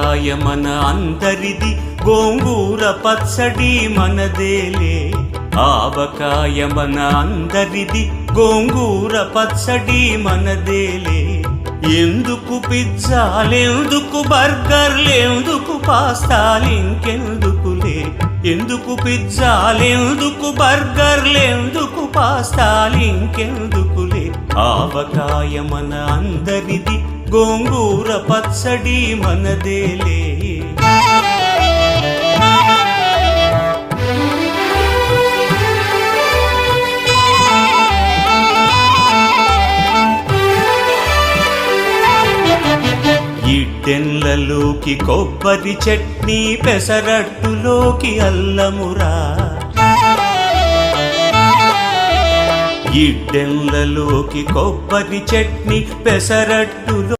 ఆవకాయ మన అందరిది, గోంగూర పచ్చడి మనదేలే. ఆవకాయ మన అందరిది, గోంగూర పచ్చడి మనదేలే. ఎందుకు పిజ్జాలెందుకు బర్గర్లెందుకు పాస్తాలింకెందుకులే. ఎందుకు పిజ్జాలెందుకు బర్గర్లెందుకు పాస్తాలింకెందుకులే. ఆవకాయ మన అందరిది, గోంగూర పచ్చడి మనదేలే. ఇడ్డెన్లలోకి కొబ్బరి చట్నీ, పెసరట్టులోకి అల్లమురా. ఇడ్డెన్లలోకి కొబ్బరి చట్నీ, పెసరట్టులో